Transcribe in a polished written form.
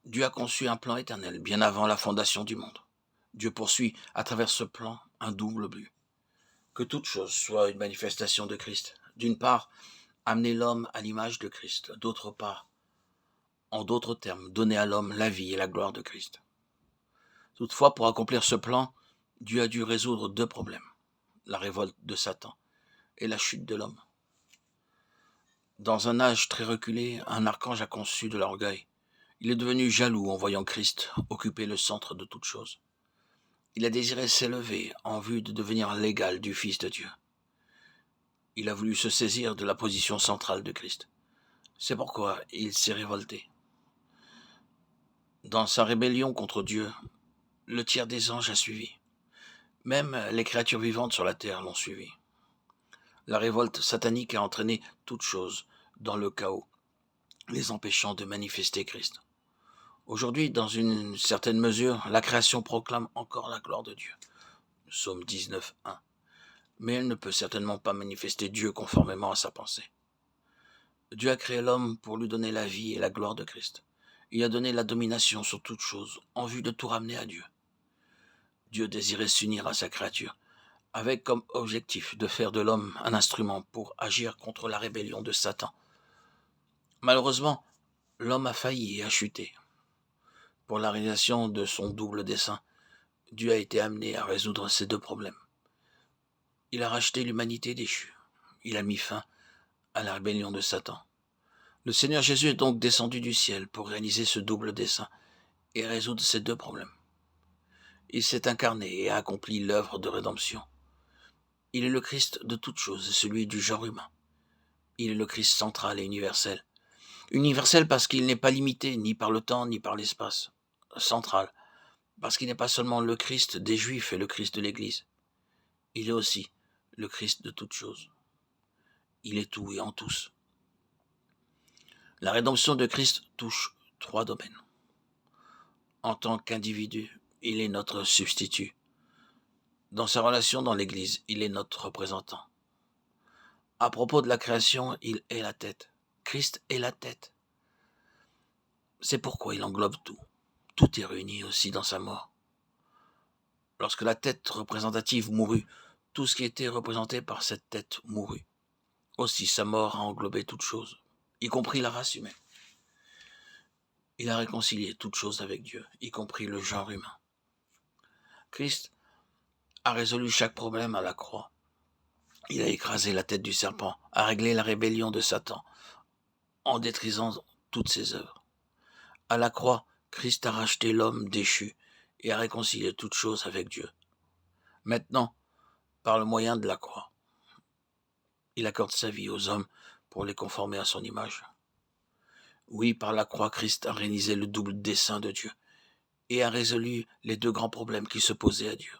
Dieu a conçu un plan éternel bien avant la fondation du monde. Dieu poursuit à travers ce plan un double but. Que toute chose soit une manifestation de Christ. D'une part, amener l'homme à l'image de Christ. D'autre part, en d'autres termes, donner à l'homme la vie et la gloire de Christ. Toutefois, pour accomplir ce plan, Dieu a dû résoudre deux problèmes, la révolte de Satan et la chute de l'homme. Dans un âge très reculé, un archange a conçu de l'orgueil. Il est devenu jaloux en voyant Christ occuper le centre de toute chose. Il a désiré s'élever en vue de devenir l'égal du Fils de Dieu. Il a voulu se saisir de la position centrale de Christ. C'est pourquoi il s'est révolté. Dans sa rébellion contre Dieu, le tiers des anges a suivi. Même les créatures vivantes sur la terre l'ont suivi. La révolte satanique a entraîné toute chose dans le chaos, les empêchant de manifester Christ. Aujourd'hui, dans une certaine mesure, la création proclame encore la gloire de Dieu. Psaume 19, 1. Mais elle ne peut certainement pas manifester Dieu conformément à sa pensée. Dieu a créé l'homme pour lui donner la vie et la gloire de Christ. Il a donné la domination sur toute chose en vue de tout ramener à Dieu. Dieu désirait s'unir à sa créature, avec comme objectif de faire de l'homme un instrument pour agir contre la rébellion de Satan. Malheureusement, l'homme a failli et a chuté. Pour la réalisation de son double dessein, Dieu a été amené à résoudre ces deux problèmes. Il a racheté l'humanité déchue. Il a mis fin à la rébellion de Satan. Le Seigneur Jésus est donc descendu du ciel pour réaliser ce double dessein et résoudre ces deux problèmes. Il s'est incarné et a accompli l'œuvre de rédemption. Il est le Christ de toutes choses et celui du genre humain. Il est le Christ central et universel. Universel parce qu'il n'est pas limité ni par le temps ni par l'espace. Central parce qu'il n'est pas seulement le Christ des Juifs et le Christ de l'Église. Il est aussi le Christ de toutes choses. Il est tout et en tous. La rédemption de Christ touche trois domaines. En tant qu'individu, il est notre substitut. Dans sa relation dans l'Église, il est notre représentant. À propos de la création, il est la tête. Christ est la tête. C'est pourquoi il englobe tout. Tout est réuni aussi dans sa mort. Lorsque la tête représentative mourut, tout ce qui était représenté par cette tête mourut. Aussi sa mort a englobé toute chose, y compris la race humaine. Il a réconcilié toute chose avec Dieu, y compris le genre humain. Christ a résolu chaque problème à la croix. Il a écrasé la tête du serpent, a réglé la rébellion de Satan, en détruisant toutes ses œuvres. À la croix, Christ a racheté l'homme déchu et a réconcilié toutes choses avec Dieu. Maintenant, par le moyen de la croix, il accorde sa vie aux hommes pour les conformer à son image. Oui, par la croix, Christ a réalisé le double dessein de Dieu et a résolu les deux grands problèmes qui se posaient à Dieu.